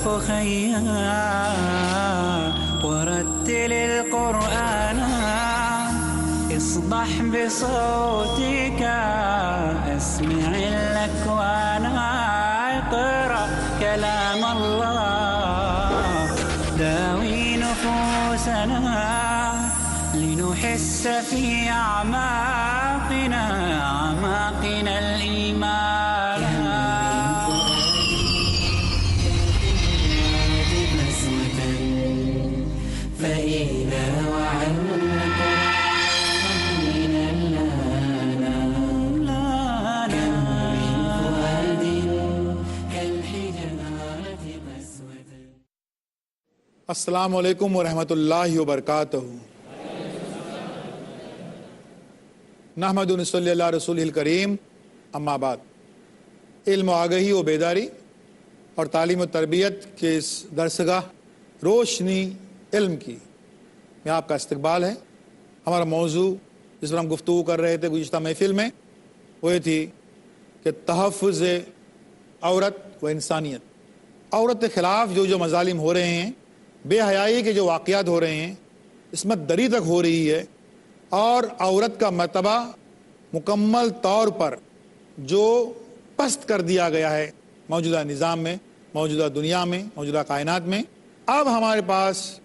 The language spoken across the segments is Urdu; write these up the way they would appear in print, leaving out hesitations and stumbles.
أخيا ورتل القرآن اصدح بصوتك اسمع الأكوان اقرأ كلام الله داوي نفوسنا لنحس في أعماقنا الإيمان فإذا وعدت من اللانا كم من فؤاد كالحجارة قسوة. السلام علیکم ورحمۃ اللہ وبرکاتہ. نحمد و نصلی اللہ رسول الکریم. اما بعد، علم و آگہی و بیداری اور تعلیم و تربیت کے اس درسگاہ روشنی علم کی میں آپ کا استقبال ہے. ہمارا موضوع جس پر ہم گفتگو کر رہے تھے گزشتہ محفل میں وہ یہ تھی کہ تحفظ عورت و انسانیت. عورت کے خلاف جو مظالم ہو رہے ہیں، بے حیائی کے جو واقعات ہو رہے ہیں، عصمت دری تک ہو رہی ہے، اور عورت کا مرتبہ مکمل طور پر جو پست کر دیا گیا ہے موجودہ نظام میں، موجودہ دنیا میں، موجودہ کائنات میں، اب ہمارے پاس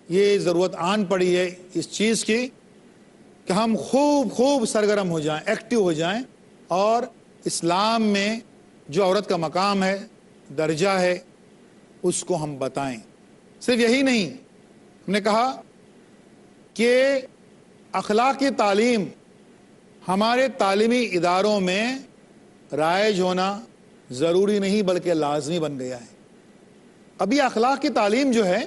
یہ ضرورت آن پڑی ہے اس چیز کی کہ ہم خوب سرگرم ہو جائیں، ایکٹیو ہو جائیں، اور اسلام میں جو عورت کا مقام ہے، درجہ ہے، اس کو ہم بتائیں. صرف یہی نہیں، ہم نے کہا کہ اخلاقی تعلیم ہمارے تعلیمی اداروں میں رائج ہونا ضروری نہیں بلکہ لازمی بن گیا ہے. ابھی اخلاق کی تعلیم جو ہے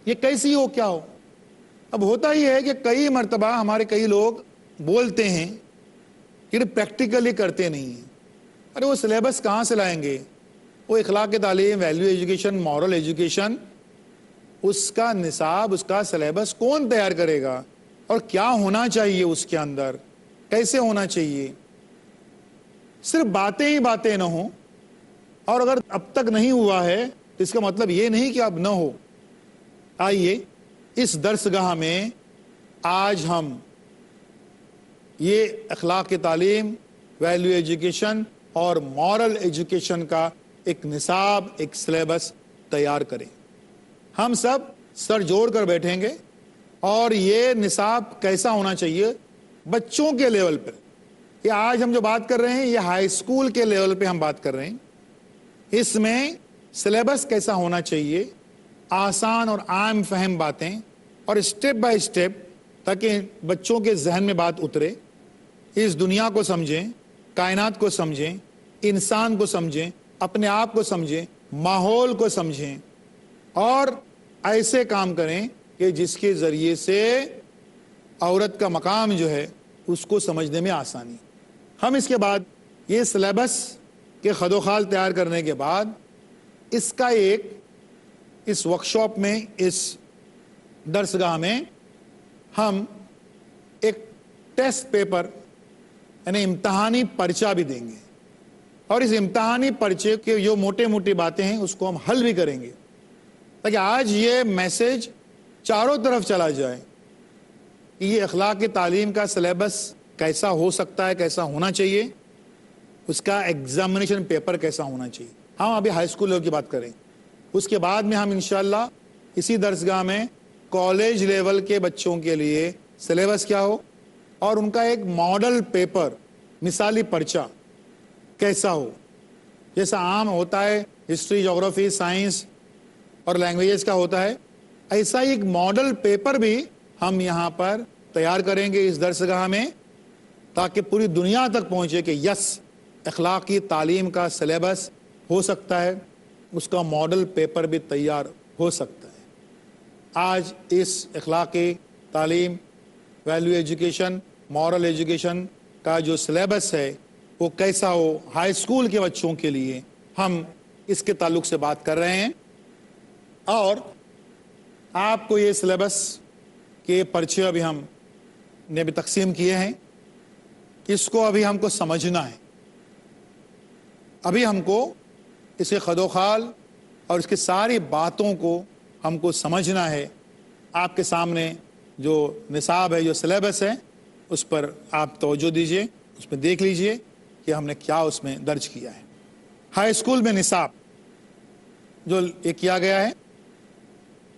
یہ کیسی ہو، کیا ہو؟ اب ہوتا ہی ہے کہ کئی مرتبہ ہمارے کئی لوگ بولتے ہیں کہ پریکٹیکلی کرتے نہیں ہیں. ارے وہ سلیبس کہاں سے لائیں گے؟ وہ اخلاق کی تعلیم، ویلیو ایجوکیشن، مورل ایجوکیشن، اس کا نصاب، اس کا سلیبس کون تیار کرے گا؟ اور کیا ہونا چاہیے اس کے اندر، کیسے ہونا چاہیے؟ صرف باتیں ہی باتیں نہ ہوں، اور اگر اب تک نہیں ہوا ہے تو اس کا مطلب یہ نہیں کہ اب نہ ہو. آئیے اس درسگاہ میں آج ہم یہ اخلاق کی تعلیم، ویلیو ایجوکیشن اور مورل ایجوکیشن کا ایک نصاب، ایک سلیبس تیار کریں. ہم سب سر جوڑ کر بیٹھیں گے اور یہ نصاب کیسا ہونا چاہیے بچوں کے لیول پر. یہ آج ہم جو بات کر رہے ہیں یہ ہائی اسکول کے لیول پہ ہم بات کر رہے ہیں. اس میں سلیبس کیسا ہونا چاہیے، آسان اور عام فہم باتیں، اور اسٹیپ بائی اسٹیپ، تاکہ بچوں کے ذہن میں بات اترے، اس دنیا کو سمجھیں، کائنات کو سمجھیں، انسان کو سمجھیں، اپنے آپ کو سمجھیں، ماحول کو سمجھیں، اور ایسے کام کریں کہ جس کے ذریعے سے عورت کا مقام جو ہے اس کو سمجھنے میں آسانی. ہم اس کے بعد یہ سلیبس کے خد و خال تیار کرنے کے بعد اس کا اس ورکشاپ میں، اس درسگاہ میں ہم ایک ٹیسٹ پیپر یعنی امتحانی پرچہ بھی دیں گے، اور اس امتحانی پرچے کے جو موٹی باتیں ہیں اس کو ہم حل بھی کریں گے، تاکہ آج یہ میسج چاروں طرف چلا جائے کہ یہ اخلاق کی تعلیم کا سلیبس کیسا ہو سکتا ہے، کیسا ہونا چاہیے، اس کا ایگزامینیشن پیپر کیسا ہونا چاہیے. ہم ابھی ہائی اسکول لیول کی بات کریں. اس کے بعد میں ہم انشاءاللہ اسی درسگاہ میں کالج لیول کے بچوں کے لیے سلیبس کیا ہو اور ان کا ایک ماڈل پیپر، مثالی پرچہ کیسا ہو. جیسا عام ہوتا ہے ہسٹری، جغرافی، سائنس اور لینگویجز کا ہوتا ہے، ایسا ہی ایک ماڈل پیپر بھی ہم یہاں پر تیار کریں گے اس درسگاہ میں، تاکہ پوری دنیا تک پہنچے کہ یس، اخلاقی تعلیم کا سلیبس ہو سکتا ہے، اس کا ماڈل پیپر بھی تیار ہو سکتا ہے. آج اس اخلاقی تعلیم، ویلیو ایجوکیشن، مورل ایجوکیشن کا جو سلیبس ہے وہ کیسا ہو ہائی اسکول کے بچوں کے لیے، ہم اس کے تعلق سے بات کر رہے ہیں. اور آپ کو یہ سلیبس کے پرچے ابھی ہم نے بھی تقسیم کیے ہیں، اس کو ابھی ہم کو سمجھنا ہے. ابھی ہم کو اس کے خد و خال اور اس کی ساری باتوں کو ہم کو سمجھنا ہے. آپ کے سامنے جو نصاب ہے، جو سلیبس ہے، اس پر آپ توجہ دیجئے، اس میں دیکھ لیجئے کہ ہم نے کیا اس میں درج کیا ہے. ہائی اسکول میں نصاب جو یہ کیا گیا ہے،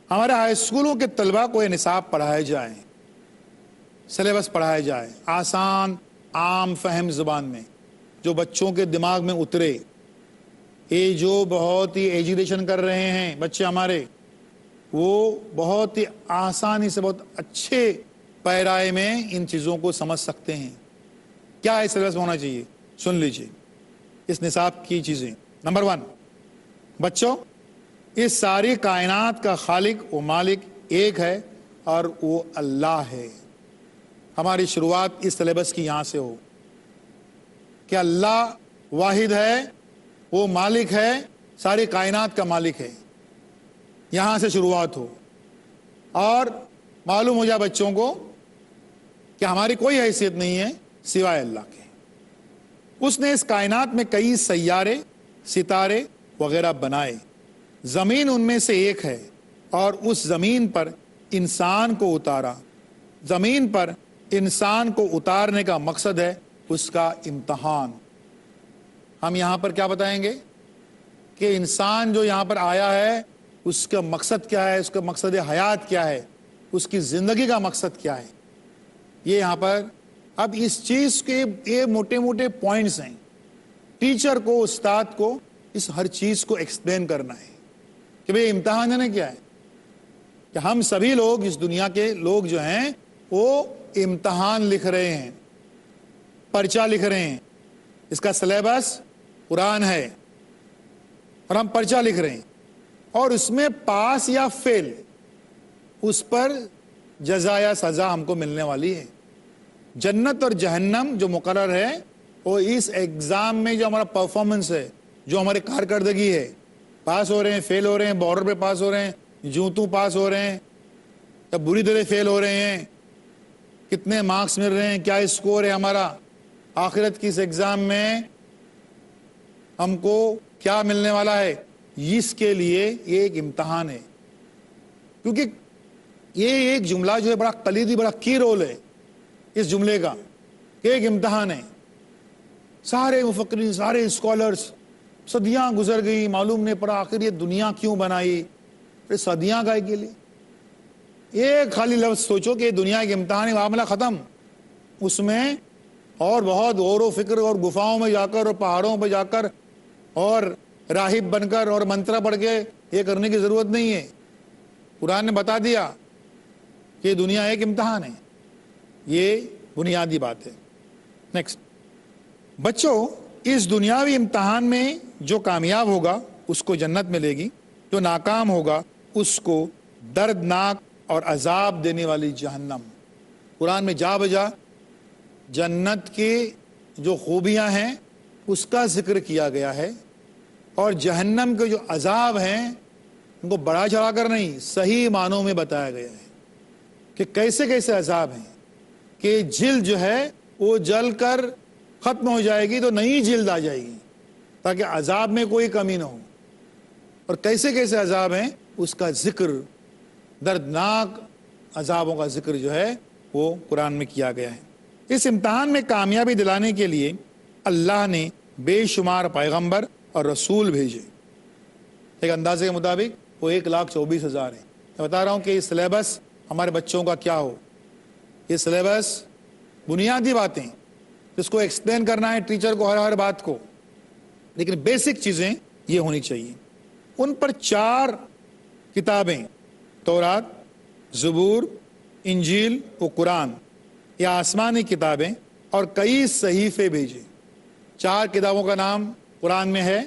ہمارے ہائی اسکولوں کے طلباء کو یہ نصاب پڑھائے جائیں، سلیبس پڑھائے جائے آسان عام فہم زبان میں، جو بچوں کے دماغ میں اترے. یہ جو بہت ہی ایجوکیشن کر رہے ہیں بچے ہمارے، وہ بہت ہی آسانی سے، بہت اچھے پیرائے میں ان چیزوں کو سمجھ سکتے ہیں. کیا اس سلیبس میں ہونا چاہیے؟ سن لیجئے اس نصاب کی چیزیں. نمبر 1، بچوں، اس ساری کائنات کا خالق و مالک ایک ہے اور وہ اللہ ہے. ہماری شروعات اس سلیبس کی یہاں سے ہو کہ اللہ واحد ہے، وہ مالک ہے، ساری کائنات کا مالک ہے. یہاں سے شروعات ہو اور معلوم ہو جائے بچوں کو کہ ہماری کوئی حیثیت نہیں ہے سوائے اللہ کے. اس نے اس کائنات میں کئی سیارے، ستارے وغیرہ بنائے. زمین ان میں سے ایک ہے اور اس زمین پر انسان کو اتارا. زمین پر انسان کو اتارنے کا مقصد ہے اس کا امتحان. ہم یہاں پر کیا بتائیں گے کہ انسان جو یہاں پر آیا ہے اس کا مقصد کیا ہے، اس کا مقصد حیات کیا ہے، اس کی زندگی کا مقصد کیا ہے. یہ یہاں پر اب اس چیز کے یہ موٹے موٹے پوائنٹس ہیں. ٹیچر کو، استاد کو اس ہر چیز کو ایکسپلین کرنا ہے کہ بھئی امتحان ہے نا کیا ہے، کہ ہم سبھی لوگ، اس دنیا کے لوگ جو ہیں، وہ امتحان لکھ رہے ہیں، پرچہ لکھ رہے ہیں. اس کا سلیبس قرآن ہے اور ہم پرچہ لکھ رہے ہیں، اور اس میں پاس یا فیل، اس پر جزا یا سزا ہم کو ملنے والی ہے. جنت اور جہنم جو مقرر ہے وہ اس ایگزام میں جو ہمارا پرفارمنس ہے، جو ہماری کارکردگی ہے، پاس ہو رہے ہیں، فیل ہو رہے ہیں، بارڈر پہ پاس ہو رہے ہیں، جوتوں پاس ہو رہے ہیں یا بری طرح فیل ہو رہے ہیں، کتنے مارکس مل رہے ہیں، کیا اسکور ہے ہمارا، آخرت کی اس ایگزام میں ہم کو کیا ملنے والا ہے. اس کے لیے یہ ایک امتحان ہے. کیونکہ یہ ایک جملہ جو ہے بڑا کلیدی، بڑا کی رول ہے اس جملے کا، کہ ایک امتحان ہے. سارے مفکرین، سارے اسکالرز، صدیاں گزر گئی، معلوم نہیں پڑا آخر یہ دنیا کیوں بنائی. صدیاں گئے کے لیے ایک خالی لفظ سوچو کہ دنیا کے امتحان معاملہ ختم. اس میں اور بہت غور و فکر اور گفاؤں میں جا کر اور پہاڑوں پہ جا کر اور راہب بن کر اور منتر پڑھ کے یہ کرنے کی ضرورت نہیں ہے. قرآن نے بتا دیا کہ دنیا ایک امتحان ہے. یہ بنیادی بات ہے. نیکسٹ، بچوں، اس دنیاوی امتحان میں جو کامیاب ہوگا اس کو جنت ملے گی، جو ناکام ہوگا اس کو دردناک اور عذاب دینے والی جہنم. قرآن میں جا بجا جنت کی جو خوبیاں ہیں اس کا ذکر کیا گیا ہے، اور جہنم کے جو عذاب ہیں ان کو بڑا چڑھا کر نہیں، صحیح معنوں میں بتایا گیا ہے کہ کیسے کیسے عذاب ہیں. کہ جلد جو ہے وہ جل کر ختم ہو جائے گی تو نئی جلد آ جائے گی تاکہ عذاب میں کوئی کمی نہ ہو. اور کیسے کیسے عذاب ہیں اس کا ذکر، دردناک عذابوں کا ذکر جو ہے وہ قرآن میں کیا گیا ہے. اس امتحان میں کامیابی دلانے کے لیے اللہ نے بے شمار پیغمبر اور رسول بھیجے. ایک اندازے کے مطابق وہ 1,24,000 ہیں. میں بتا رہا ہوں کہ یہ سلیبس ہمارے بچوں کا کیا ہو. یہ سلیبس بنیادی باتیں جس کو ایکسپلین کرنا ہے ٹیچر کو ہر بات کو، لیکن بیسک چیزیں یہ ہونی چاہیے. ان پر 4 کتابیں، تورات، زبور، انجیل و قرآن، یہ آسمانی کتابیں اور کئی صحیفے بھیجے. 4 کتابوں کا نام قرآن میں ہے،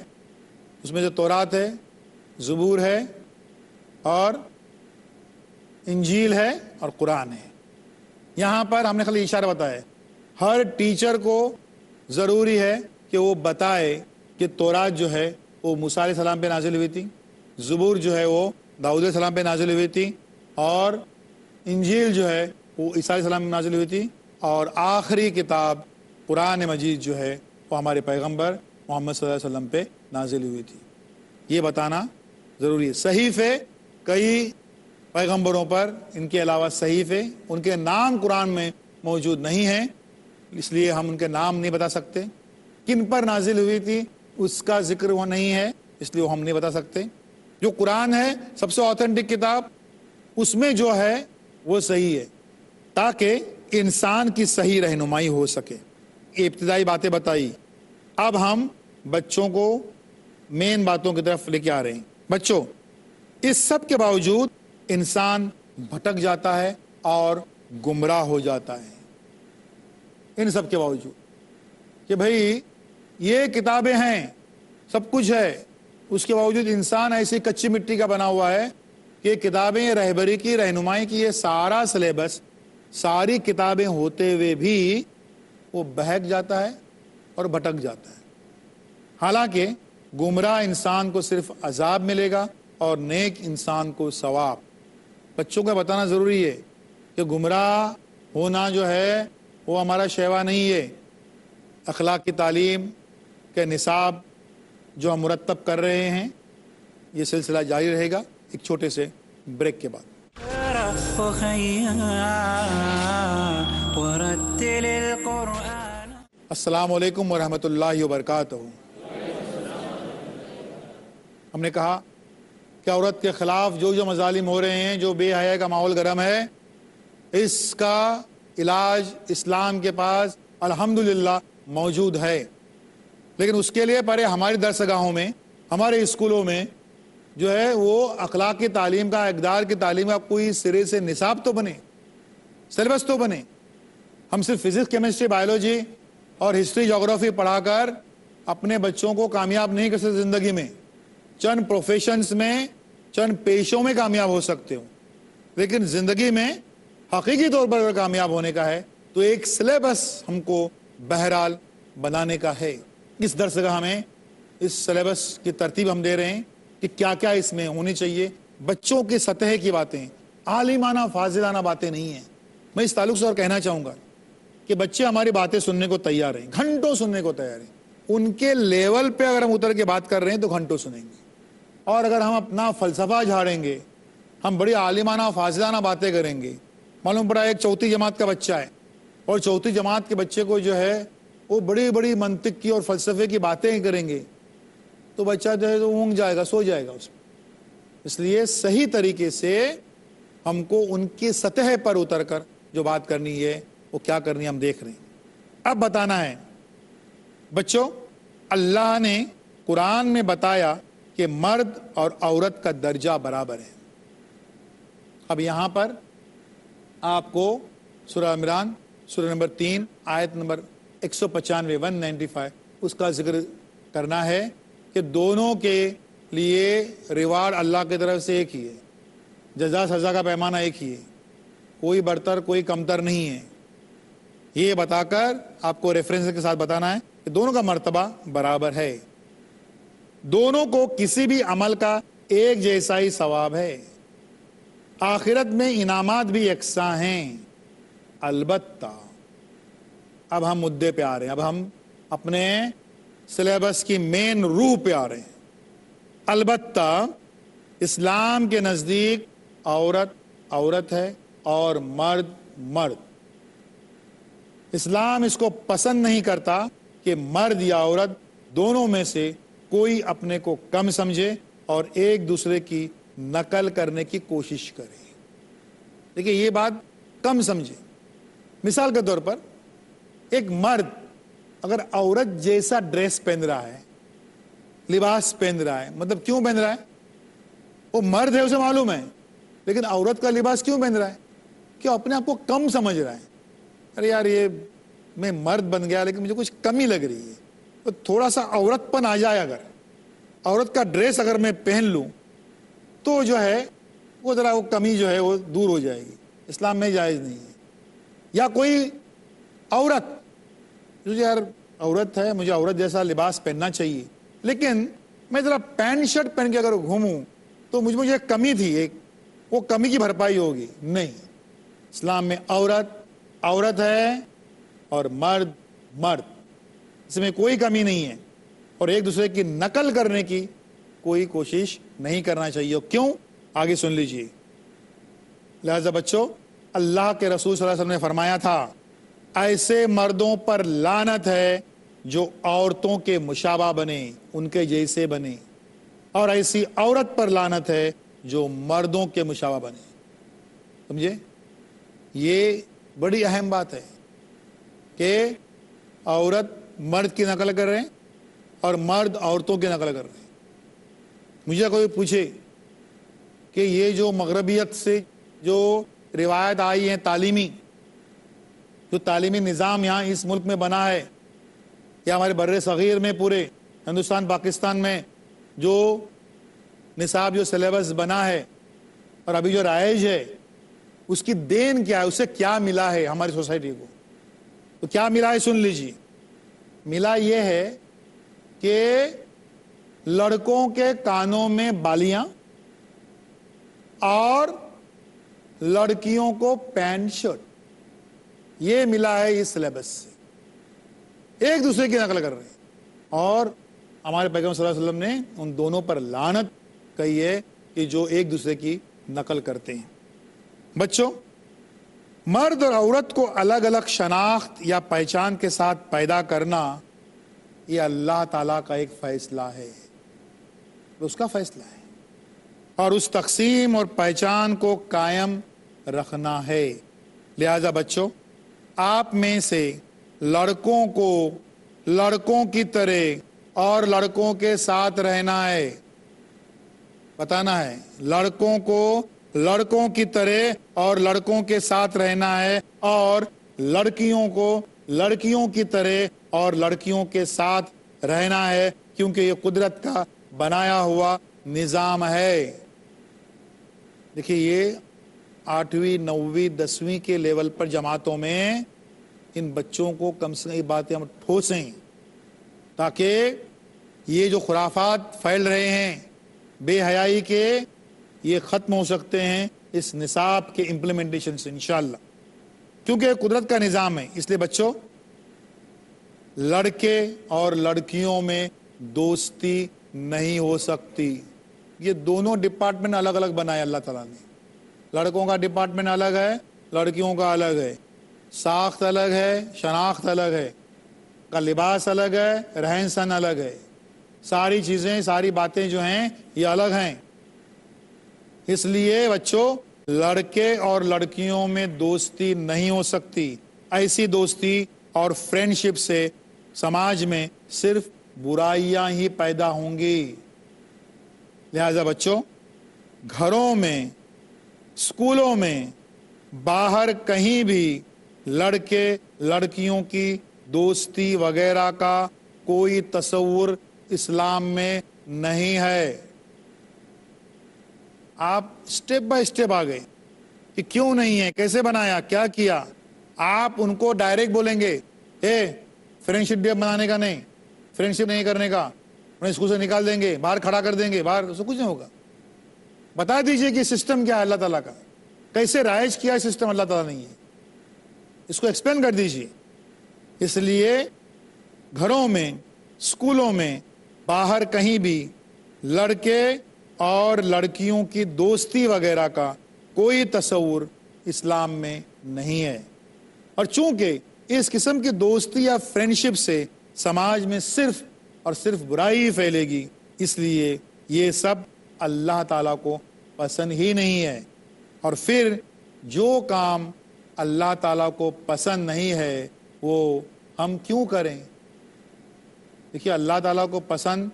اس میں جو تورات ہے، زبور ہے اور انجیل ہے اور قرآن ہے. یہاں پر ہم نے خالی اشارہ بتایا ہے. ہر ٹیچر کو ضروری ہے کہ وہ بتائے کہ تورات جو ہے وہ موسیٰ علیہ السلام پہ نازل ہوئی تھی، زبور جو ہے وہ داؤد علیہ السلام پہ نازل ہوئی تھی، اور انجیل جو ہے وہ عیسیٰ علیہ السلام پہ نازل ہوئی تھی، اور آخری کتاب قرآن مجید جو ہے وہ ہمارے پیغمبر محمد صلی اللہ علیہ وسلم پہ نازل ہوئی تھی. یہ بتانا ضروری ہے. صحیفے کئی پیغمبروں پر ان کے علاوہ صحیفے ان کے نام قرآن میں موجود نہیں ہیں، اس لیے ہم ان کے نام نہیں بتا سکتے. کن پر نازل ہوئی تھی اس کا ذکر وہ نہیں ہے، اس لیے وہ ہم نہیں بتا سکتے. جو قرآن ہے سب سے آتھینٹک کتاب، اس میں جو ہے وہ صحیح ہے تاکہ انسان کی صحیح رہنمائی ہو سکے. یہ ابتدائی باتیں بتائی. اب ہم بچوں کو مین باتوں کی طرف لے کے آ رہے ہیں. بچوں، اس سب کے باوجود انسان بھٹک جاتا ہے اور گمراہ ہو جاتا ہے. ان سب کے باوجود کہ بھئی یہ کتابیں ہیں، سب کچھ ہے، اس کے باوجود انسان ایسی کچی مٹی کا بنا ہوا ہے کہ کتابیں رہبری کی رہنمائی کی یہ سارا سلیبس، ساری کتابیں ہوتے ہوئے بھی وہ بہک جاتا ہے اور بھٹک جاتا ہے. حالانکہ گمراہ انسان کو صرف عذاب ملے گا اور نیک انسان کو ثواب. بچوں کو بتانا ضروری ہے کہ گمراہ ہونا جو ہے وہ ہمارا شیوا نہیں ہے. اخلاق کی تعلیم کے نصاب جو ہم مرتب کر رہے ہیں، یہ سلسلہ جاری رہے گا ایک چھوٹے سے بریک کے بعد. السلام علیکم ورحمۃ اللہ وبرکاتہ. ہم نے کہا کہ عورت کے خلاف جو مظالم ہو رہے ہیں، جو بے حیائی کا ماحول گرم ہے، اس کا علاج اسلام کے پاس الحمدللہ موجود ہے. لیکن اس کے لیے پہلے ہماری درسگاہوں میں، ہمارے اسکولوں میں جو ہے وہ اخلاق کی تعلیم کا، اقدار کی تعلیم کا کوئی سرے سے نصاب تو بنے، سلیبس تو بنے. ہم صرف فزکس، کیمسٹری، بایولوجی اور ہسٹری، جغرافی پڑھا کر اپنے بچوں کو کامیاب نہیں کر سکتے. زندگی میں چند پروفیشنز میں، چند پیشوں میں کامیاب ہو سکتے ہو، لیکن زندگی میں حقیقی طور پر اگر کامیاب ہونے کا ہے تو ایک سلیبس ہم کو بہرحال بنانے کا ہے. اس درسگاہ میں اس سلیبس کی ترتیب ہم دے رہے ہیں کہ کیا کیا اس میں ہونی چاہیے. بچوں کی سطح کی باتیں، عالمانہ فاضلانہ باتیں نہیں ہیں. میں اس تعلق سے اور کہنا چاہوں گا کہ بچے ہماری باتیں سننے کو تیار ہیں، گھنٹوں سننے کو تیار ہیں. ان کے لیول پہ اگر ہم اتر کے بات کر رہے ہیں تو گھنٹوں سنیں گے. اور اگر ہم اپنا فلسفہ جھاڑیں گے، ہم بڑی عالمانہ فاضلانہ باتیں کریں گے. معلوم پڑا ایک چوتھی جماعت کا بچہ ہے اور چوتھی جماعت کے بچے کو جو ہے وہ بڑی بڑی منطق کی اور فلسفے کی باتیں کریں گے تو بچہ جو ہے تو اونگ جائے گا، سو جائے گا اس میں. اس لیے صحیح طریقے سے ہم کو ان کی سطح پر اتر کر جو بات کرنی ہے وہ کیا کرنی ہے ہم دیکھ رہے ہیں. اب بتانا ہے بچوں، اللہ نے قرآن میں بتایا کہ مرد اور عورت کا درجہ برابر ہے. اب یہاں پر آپ کو سورہ عمران سورہ نمبر 3 آیت نمبر 195 195 اس کا ذکر کرنا ہے کہ دونوں کے لیے ریوارڈ اللہ کی طرف سے ایک ہی ہے، جزا سزا کا پیمانہ ایک ہی ہے، کوئی برتر کوئی کمتر نہیں ہے. یہ بتا کر آپ کو ریفرنس کے ساتھ بتانا ہے کہ دونوں کا مرتبہ برابر ہے، دونوں کو کسی بھی عمل کا ایک جیسا ہی ثواب ہے، آخرت میں انعامات بھی یکساں ہیں. البتہ اب ہم مدعے پہ آ رہے ہیں، اب ہم اپنے سلیبس کی مین روح پہ آ رہے ہیں. البتہ اسلام کے نزدیک عورت عورت ہے اور مرد مرد. اسلام اس کو پسند نہیں کرتا کہ مرد یا عورت دونوں میں سے کوئی اپنے کو کم سمجھے اور ایک دوسرے کی نقل کرنے کی کوشش کرے. دیکھیے یہ بات کم سمجھے. مثال کے طور پر ایک مرد اگر عورت جیسا ڈریس پہن رہا ہے، لباس پہن رہا ہے، مطلب کیوں پہن رہا ہے؟ وہ مرد ہے، اسے معلوم ہے، لیکن عورت کا لباس کیوں پہن رہا ہے؟ کیوں اپنے آپ کو کم سمجھ رہا ہے. ارے یار یہ میں مرد بن گیا لیکن مجھے کچھ کمی لگ رہی ہے، تو تھوڑا سا عورت پن آ جائے، اگر عورت کا ڈریس اگر میں پہن لوں تو جو ہے وہ ذرا وہ کمی جو ہے وہ دور ہو جائے گی. اسلام میں جائز نہیں ہے. یا کوئی عورت جو یار عورت ہے، مجھے عورت جیسا لباس پہننا چاہیے، لیکن میں ذرا پینٹ شرٹ پہن کے اگر گھوموں تو مجھے کمی تھی، ایک وہ کمی کی بھرپائی ہوگی. نہیں، اسلام میں عورت عورت ہے اور مرد مرد، اس میں کوئی کمی نہیں ہے. اور ایک دوسرے کی نقل کرنے کی کوئی کوشش نہیں کرنا چاہیے. کیوں؟ آگے سن لیجیے. لہذا بچوں، اللہ کے رسول صلی اللہ علیہ وسلم نے فرمایا تھا ایسے مردوں پر لعنت ہے جو عورتوں کے مشابہ بنے، ان کے جیسے بنے، اور ایسی عورت پر لعنت ہے جو مردوں کے مشابہ بنے. سمجھے؟ یہ بڑی اہم بات ہے کہ عورت مرد کی نقل کر رہے ہیں اور مرد عورتوں کی نقل کر رہے ہیں. مجھے کوئی پوچھے کہ یہ جو مغربیت سے جو روایت آئی ہے تعلیمی، جو تعلیمی نظام یہاں اس ملک میں بنا ہے یا ہمارے بر صغیر میں پورے ہندوستان پاکستان میں جو نصاب جو سلیبس بنا ہے اور ابھی جو رائج ہے، اس کی دین کیا ہے؟ اسے کیا ملا ہے ہماری سوسائٹی کو؟ تو کیا ملا ہے سن لیجیے. ملا یہ ہے کہ لڑکوں کے کانوں میں بالیاں اور لڑکیوں کو پینٹ شرٹ، یہ ملا ہے اس سلیبس سے. ایک دوسرے کی نقل کر رہے ہیں اور ہمارے پیغمبر صلی اللہ علیہ وسلم نے ان دونوں پر لعنت کہی ہے کہ جو ایک دوسرے کی نقل کرتے ہیں. بچوں، مرد اور عورت کو الگ الگ شناخت یا پہچان کے ساتھ پیدا کرنا یہ اللہ تعالیٰ کا ایک فیصلہ ہے، اس کا فیصلہ ہے، اور اس تقسیم اور پہچان کو قائم رکھنا ہے. لہذا بچوں، آپ میں سے لڑکوں کو لڑکوں کی طرح اور لڑکوں کے ساتھ رہنا ہے. بتانا ہے لڑکوں کو لڑکوں کی طرح اور لڑکوں کے ساتھ رہنا ہے، اور لڑکیوں کو لڑکیوں کی طرح اور لڑکیوں کے ساتھ رہنا ہے، کیونکہ یہ قدرت کا بنایا ہوا نظام ہے. دیکھیے، یہ 8ویں 9ویں 10ویں کے لیول پر جماعتوں میں ان بچوں کو کم سے کم یہ باتیں ہم ٹھوسیں تاکہ یہ جو خرافات پھیل رہے ہیں بے حیائی کے، یہ ختم ہو سکتے ہیں اس نصاب کے امپلیمنٹیشن سے انشاءاللہ، کیونکہ یہ قدرت کا نظام ہے. اس لیے بچوں، لڑکے اور لڑکیوں میں دوستی نہیں ہو سکتی. یہ دونوں ڈپارٹمنٹ الگ الگ بنائے اللہ تعالیٰ نے. لڑکوں کا ڈپارٹمنٹ الگ ہے، لڑکیوں کا الگ ہے. ساخت الگ ہے، شناخت الگ ہے، کا لباس الگ ہے، رہن سہن الگ ہے. ساری چیزیں، ساری باتیں جو ہیں یہ الگ ہیں. اس لیے بچوں، لڑکے اور لڑکیوں میں دوستی نہیں ہو سکتی. ایسی دوستی اور فرینڈشپ سے سماج میں صرف برائیاں ہی پیدا ہوں گی. لہذا بچوں، گھروں میں، اسکولوں میں، باہر کہیں بھی لڑکے لڑکیوں کی دوستی وغیرہ کا کوئی تصور اسلام میں نہیں ہے. آپ سٹیپ بائی سٹیپ آ گئے کہ کیوں نہیں ہے، کیسے بنایا، کیا کیا. آپ ان کو ڈائریکٹ بولیں گے فرینڈشپ ڈے بنانے کا نہیں، فرینڈشپ نہیں کرنے کا، انہیں اسکول سے نکال دیں گے، باہر کھڑا کر دیں گے، باہر اس سے کچھ نہیں ہوگا. بتا دیجئے کہ سسٹم کیا ہے اللہ تعالیٰ کا، کیسے رائج کیا ہے سسٹم اللہ تعالیٰ نے. اس کو ایکسپلین کر دیجئے. اس لیے گھروں میں، اسکولوں میں، باہر کہیں بھی لڑکے اور لڑکیوں کی دوستی وغیرہ کا کوئی تصور اسلام میں نہیں ہے. اور چونکہ اس قسم کی دوستی یا فرینڈشپ سے سماج میں صرف اور صرف برائی پھیلے گی، اس لیے یہ سب اللہ تعالیٰ کو پسند ہی نہیں ہے. اور پھر جو کام اللہ تعالیٰ کو پسند نہیں ہے وہ ہم کیوں کریں؟ دیکھیے، اللہ تعالیٰ کو پسند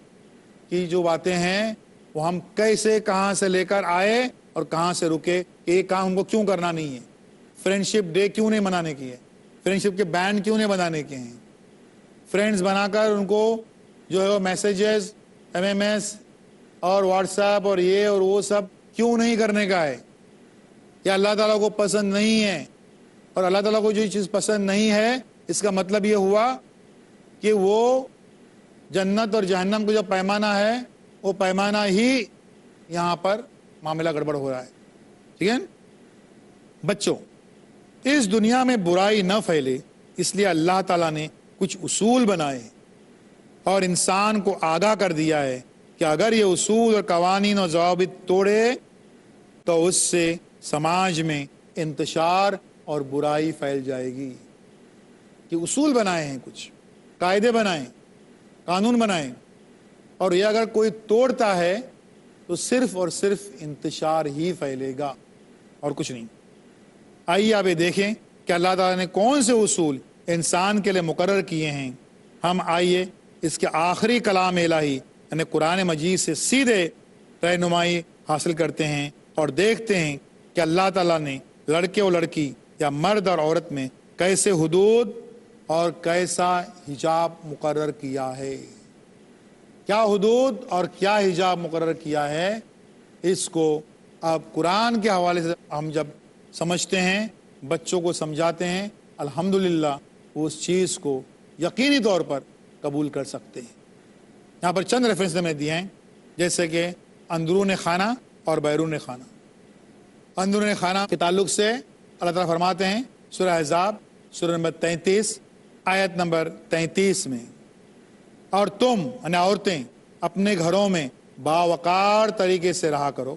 کی جو باتیں ہیں وہ ہم کیسے، کہاں سے لے کر آئے اور کہاں سے رکے کہ یہ کام ہم کو کیوں کرنا نہیں ہے. فرینڈشپ ڈے کیوں نہیں منانے کی ہے، فرینڈشپ کے بینڈ کیوں نہیں بنانے کے ہیں، فرینڈز بنا کر ان کو جو ہے وہ میسیجز، MMS اور واٹس ایپ اور یہ اور وہ سب کیوں نہیں کرنے کا ہے. یا اللہ تعالیٰ کو پسند نہیں ہے. اور اللہ تعالیٰ کو جو چیز پسند نہیں ہے، اس کا مطلب یہ ہوا کہ وہ جنت اور جہنم کا جو پیمانہ ہے وہ پیمانہ ہی یہاں پر معاملہ گڑبڑ ہو رہا ہے. ٹھیک ہے بچوں، اس دنیا میں برائی نہ پھیلے اس لیے اللہ تعالیٰ نے کچھ اصول بنائے اور انسان کو آگاہ کر دیا ہے کہ اگر یہ اصول اور قوانین اور ضوابط توڑے تو اس سے سماج میں انتشار اور برائی پھیل جائے گی. کہ اصول بنائے ہیں، کچھ قاعدے بنائیں، قانون بنائیں، اور یہ اگر کوئی توڑتا ہے تو صرف اور صرف انتشار ہی پھیلے گا اور کچھ نہیں. آئیے آپ یہ دیکھیں کہ اللہ تعالیٰ نے کون سے اصول انسان کے لیے مقرر کیے ہیں. ہم آئیے اس کے آخری کلام الہی یعنی قرآن مجید سے سیدھے رہنمائی حاصل کرتے ہیں اور دیکھتے ہیں کہ اللہ تعالیٰ نے لڑکے اور لڑکی یا مرد اور عورت میں کیسے حدود اور کیسا حجاب مقرر کیا ہے. کیا حدود اور کیا حجاب مقرر کیا ہے، اس کو اب قرآن کے حوالے سے ہم جب سمجھتے ہیں، بچوں کو سمجھاتے ہیں، الحمدللہ وہ اس چیز کو یقینی طور پر قبول کر سکتے ہیں. یہاں پر چند ریفرنس میں دیے ہیں، جیسے کہ اندرون خانہ اور بیرون خانہ. اندرون خانہ کے تعلق سے اللہ تعالیٰ فرماتے ہیں سورہ احزاب سورہ نمبر 33 آیت نمبر 33 میں، اور تم یعنی عورتیں اپنے گھروں میں باوقار طریقے سے رہا کرو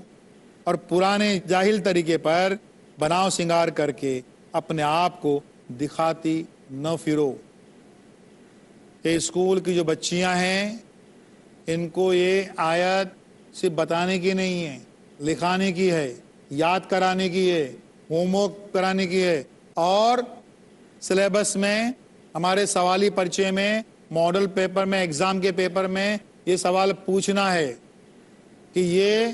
اور پرانے جاہل طریقے پر بناؤ سنگار کر کے اپنے آپ کو دکھاتی نہ پھرو. یہ اسکول کی جو بچیاں ہیں ان کو یہ آیت صرف بتانے کی نہیں ہے، لکھانے کی ہے، یاد کرانے کی ہے، ہوم ورک کرانے کی ہے، اور سلیبس میں ہمارے سوالی پرچے میں ماڈل پیپر میں ایگزام کے پیپر میں یہ سوال پوچھنا ہے کہ یہ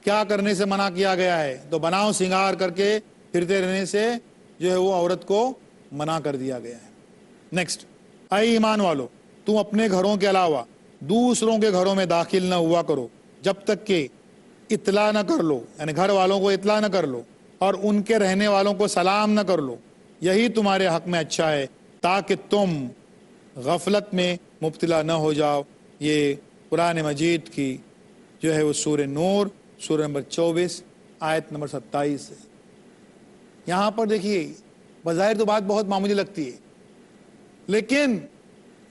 کیا کرنے سے منع کیا گیا ہے. تو بناؤ سنگار کر کے پھرتے رہنے سے جو ہے وہ عورت کو منع کر دیا گیا ہے. نیکسٹ، اے ایمان والو تم اپنے گھروں کے علاوہ دوسروں کے گھروں میں داخل نہ ہوا کرو جب تک کہ اطلاع نہ کر لو، یعنی گھر والوں کو اطلاع نہ کر لو اور ان کے رہنے والوں کو سلام نہ کر لو. یہی تمہارے حق میں اچھا ہے تاکہ تم غفلت میں مبتلا نہ ہو جاؤ. یہ قرآن مجید کی جو ہے وہ سورہ نور سورہ نمبر 24 آیت نمبر 27 ہے. یہاں پر دیکھیے بظاہر تو بات بہت معمولی لگتی ہے، لیکن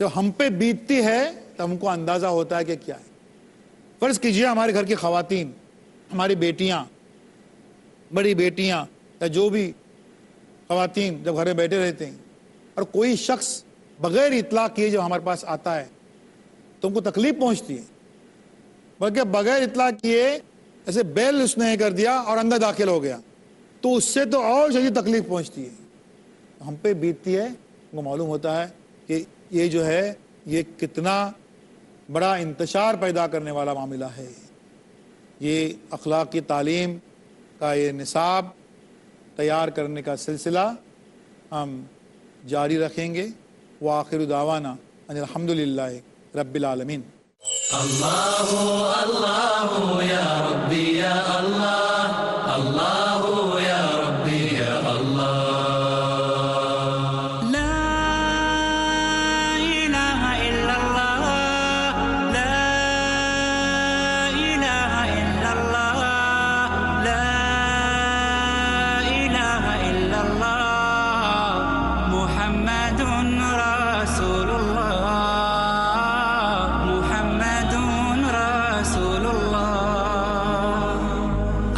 جب ہم پہ بیتتی ہے تو ہم کو اندازہ ہوتا ہے کہ کیا ہے. فرض کیجئے ہمارے گھر کی خواتین، ہماری بیٹیاں، بڑی بیٹیاں یا جو بھی خواتین جب گھر میں بیٹھے رہتے ہیں اور کوئی شخص بغیر اطلاع کیے جو ہمارے پاس آتا ہے تو ہم کو تکلیف پہنچتی ہے، بلکہ بغیر اطلاع کیے ایسے بیل اس نے کر دیا اور اندر داخل ہو گیا تو اس سے تو اور شدید تکلیف پہنچتی ہے. ہم پہ بیتتی ہے، ہم کو معلوم ہوتا ہے کہ یہ جو ہے یہ کتنا بڑا انتشار پیدا کرنے والا معاملہ ہے. یہ اخلاقی تعلیم کا یہ نصاب تیار کرنے کا سلسلہ ہم جاری رکھیں گے. وآخر دعوانا ان الحمدللہ رب العالمین. اللہ اللہ یا ربی یا اللہ، اللہ یا ربی یا اللہ. لا الہ الا اللہ، لا الہ الا اللہ، لا الہ الا اللہ، محمد رسول اللہ، محمد رسول اللہ.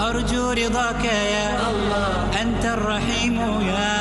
أرجو رضاك يا الله، أنت الرحيم يا